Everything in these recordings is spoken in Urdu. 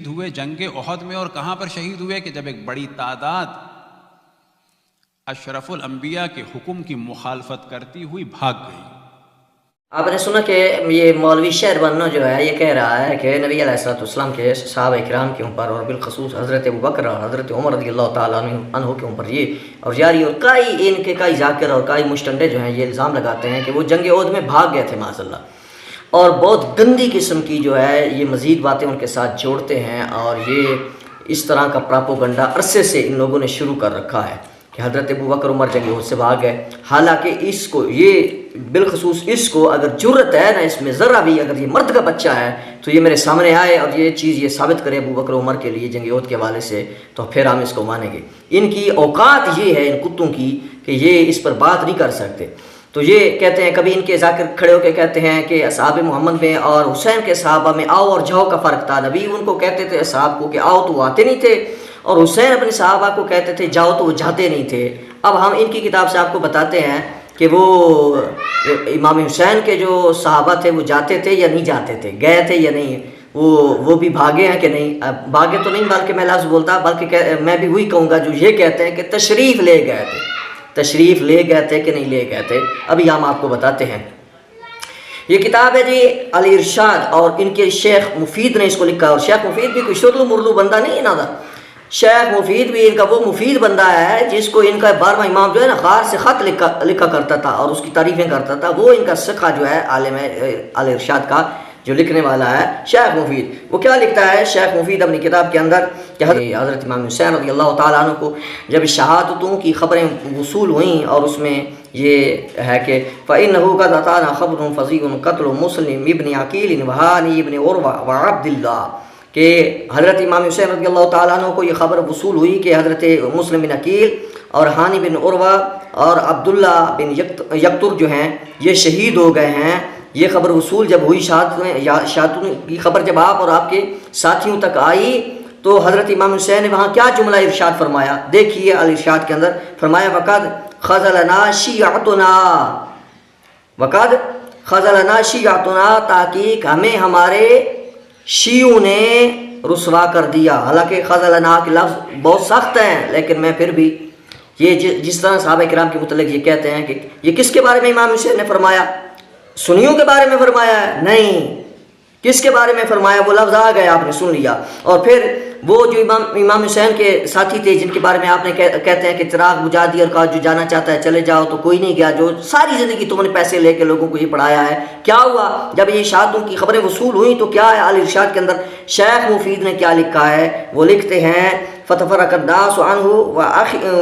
ہوئے جنگ احد میں، اور کہاں پر شہید ہوئے کہ جب ایک بڑی تعداد اشرف الانبیاء کے حکم کی مخالفت کرتی ہوئی بھاگ گئی۔ آپ نے سنا کہ یہ مولوی شہر بننا جو ہے یہ کہہ رہا ہے کہ نبی علیہ السلام کے صحابہ کرام کے اوپر اور بالخصوص حضرت ابوبکر اور حضرت عمر رضی اللہ تعالیٰ عنہ کے اوپر یہ اور جاری اور کئی ذاکر اور کئی مشتنڈے جو ہیں یہ الزام لگاتے ہیں کہ وہ جنگ احد میں بھاگ گئے تھے معاذ اللہ، اور بہت گندی قسم کی جو ہے یہ مزید باتیں ان کے ساتھ جوڑتے ہیں، اور یہ اس طرح کا پراپوگنڈا عرصے سے ان لوگوں نے شروع کر رکھا ہے کہ حضرت ابوبکر عمر جنگ احد سے بھاگ گئے، حالانکہ اس کو یہ بالخصوص اس کو اگر جرت ہے نا اس میں ذرا بھی، اگر یہ مرد کا بچہ ہے تو یہ میرے سامنے آئے اور یہ چیز یہ ثابت کرے ابوبکر عمر کے لیے جنگ احد کے حوالے سے، تو پھر ہم اس کو مانیں گے۔ ان کی اوقات یہ ہے ان کتوں کی کہ یہ اس پر بات نہیں کر سکتے۔ تو یہ کہتے ہیں، کبھی ان کے ذاکر کھڑے ہو کے کہتے ہیں کہ اصحاب محمد میں اور حسین کے صحابہ میں آؤ اور جاؤ کا فرق تھا، نبی ان کو کہتے تھے اصحاب کو کہ آؤ تو وہ آتے نہیں تھے، اور حسین اپنے صحابہ کو کہتے تھے جاؤ تو وہ جاتے نہیں تھے۔ اب ہم ان کی کتاب سے آپ کو بتاتے ہیں کہ وہ امام حسین کے جو صحابہ تھے وہ جاتے تھے یا نہیں جاتے تھے، گئے تھے یا نہیں، وہ بھی بھاگے ہیں کہ نہیں۔ بھاگے تو نہیں بلکہ میں لفظ بولتا، بلکہ میں بھی وہی کہوں گا جو یہ کہتے ہیں کہ تشریف لے گئے تھے، تشریف لے گئے تھے کہ نہیں لے گئے تھے۔ ابھی ہم آپ کو بتاتے ہیں۔ یہ کتاب ہے جی الارشاد، اور ان کے شیخ مفید نے اس کو لکھا، اور شیخ مفید بھی کوئی شرلو مرلو بندہ نہیں ہے نا، شیخ مفید بھی ان کا وہ مفید بندہ ہے جس کو ان کا 12واں امام جو ہے نا غار سے خط لکھا کرتا تھا اور اس کی تعریفیں کرتا تھا، وہ ان کا سکھا جو ہے عالم الارشاد کا جو لکھنے والا ہے شیخ مفید۔ وہ کیا لکھتا ہے شیخ مفید اپنی کتاب کے اندر کہ حضرت امام حسین رضی اللہ تعالیٰ عنہ کو جب شہادتوں کی خبریں وصول ہوئیں، اور اس میں یہ ہے کہ فَإِنَّهُ قَدْ أَتَانَا خَبْرٌ فَضِيعٌ قَتْلُ مُسْلِمِ ابن عقیل وہانی ابن عروہ وعبد اللہ، کہ حضرت امام حسین رضی اللہ تعالیٰ عنہ کو یہ خبر وصول ہوئی کہ حضرت مسلم بن عقیل اور ہانی بن عروہ اور عبداللہ بن یکتر جو ہیں یہ شہید ہو گئے ہیں۔ یہ خبر وصول جب ہوئی، شہادتوں کی خبر جب آپ اور آپ کے ساتھیوں تک آئی، تو حضرت امام حسین نے وہاں کیا جملہ ارشاد فرمایا، دیکھیے الارشاد کے اندر فرمایا وَقَدْ خَذَلَنَا شِيَعْتُنَا، وَقَدْ خَذَلَنَا شِيَعْتُنَا، تحقیق ہمیں ہمارے شیعوں نے رسوا کر دیا۔ حالانکہ خذلنا کے لفظ بہت سخت ہیں، لیکن میں پھر بھی یہ جس طرح صحابہ کرام کے متعلق یہ کہتے ہیں کہ یہ کس کے بارے میں امام حسین نے فرمایا، سنیوں کے بارے میں فرمایا ہے؟ نہیں، کس کے بارے میں فرمایا؟ وہ لفظ آ گئے، آپ نے سن لیا۔ اور پھر وہ جو امام حسین کے ساتھی تھے جن کے بارے میں آپ نے کہتے ہیں کہ چراغ بجھا دیا اور کہا جو جانا چاہتا ہے چلے جاؤ، تو کوئی نہیں گیا، جو ساری زندگی تم نے پیسے لے کے لوگوں کو یہ پڑھایا ہے۔ کیا ہوا جب یہ شہادتوں کی خبریں وصول ہوئیں تو کیا ہے الارشاد کے اندر شیخ مفید نے کیا لکھا ہے؟ وہ لکھتے ہیں فَتَفَرَّقَ النَّاسُ عَنْهُ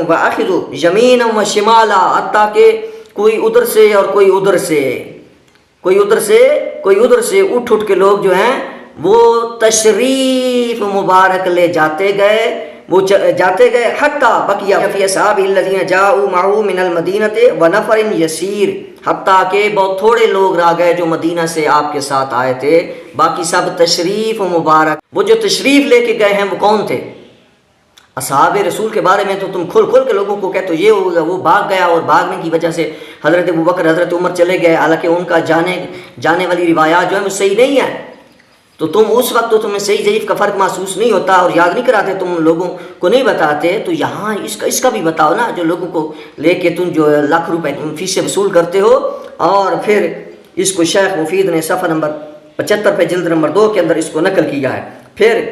وَأَخِذُوا يَمِينًا وَشِمَالًا، حتیٰ کہ کوئی ادھر سے اور کوئی ادھر سے، کوئی ادھر سے اٹھ کے لوگ جو ہیں وہ تشریف مبارک لے جاتے گئے، وہ جاتے گئے حتیٰ بقی فی اصحابہ الذین جاؤوا معہ من المدینۃ ونفر یسیر، حتیٰ کہ بہت تھوڑے لوگ رہ گئے جو مدینہ سے آپ کے ساتھ آئے تھے، باقی سب تشریف مبارک۔ وہ جو تشریف لے کے گئے ہیں وہ کون تھے؟ اصحاب رسول کے بارے میں تو تم کھل کے لوگوں کو کہتے ہو یہ ہوگا، وہ بھاگ گیا، اور بھاگنے کی وجہ سے حضرت ابوبکر حضرت عمر چلے گئے، حالانکہ ان کا جانے والی روایات جو ہے وہ صحیح نہیں ہے۔ تو تم اس وقت تو تمہیں صحیح ضعیف کا فرق محسوس نہیں ہوتا اور یاد نہیں کراتے، تم لوگوں کو نہیں بتاتے، تو یہاں اس کا بھی بتاؤ نا، جو لوگوں کو لے کے تم جو لاکھ روپے فیس وصول کرتے ہو۔ اور پھر اس کو شیخ مفید نے صفحہ نمبر 75 پہ جلد نمبر 2 کے اندر اس کو نقل کیا ہے۔ پھر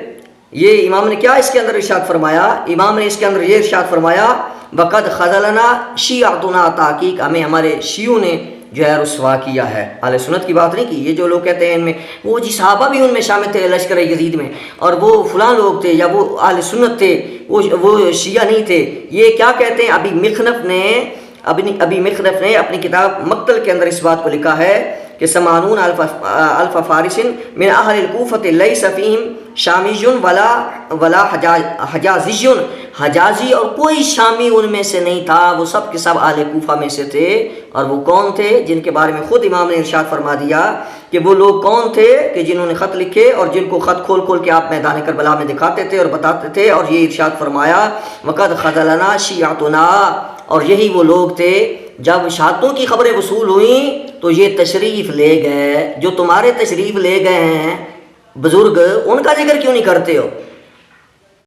یہ امام نے کیا اس کے اندر ارشاد فرمایا؟ امام نے اس کے اندر یہ ارشاد فرمایا وَقَدْ خَذَلَنَا شِيَعْتُنَا، تحقیق ہمیں ہمارے شیعوں نے جو ہے رسوا کیا ہے۔ اہل سنت کی بات نہیں کی، یہ جو لوگ کہتے ہیں ان میں وہ جی صحابہ بھی ان میں شامل تھے لشکر یزید میں، اور وہ فلاں لوگ تھے یا وہ اہل سنت تھے، وہ شیعہ نہیں تھے، یہ کیا کہتے ہیں؟ ابی مخنف نے اپنی کتاب مقتل کے اندر اس بات کو لکھا ہے کہ 80 الف فارس من اہل الکوفۃ لیس فیہم شامی ولا حجازی، حجازی اور کوئی شامی ان میں سے نہیں تھا، وہ سب کے سب اہل کوفہ میں سے تھے۔ اور وہ کون تھے؟ جن کے بارے میں خود امام نے ارشاد فرما دیا کہ وہ لوگ کون تھے کہ جنہوں نے خط لکھے اور جن کو خط کھول کے آپ میدان کربلا میں دکھاتے تھے اور بتاتے تھے، اور یہ ارشاد فرمایا وَقَدْ خَذَلَنَا شِيعَتُنَا، اور یہی وہ لوگ تھے جب شہادتوں کی خبریں وصول ہوئیں تو یہ تشریف لے گئے، جو تمہارے تشریف لے گئے ہیں بزرگ ان کا ذکر کیوں نہیں کرتے ہو؟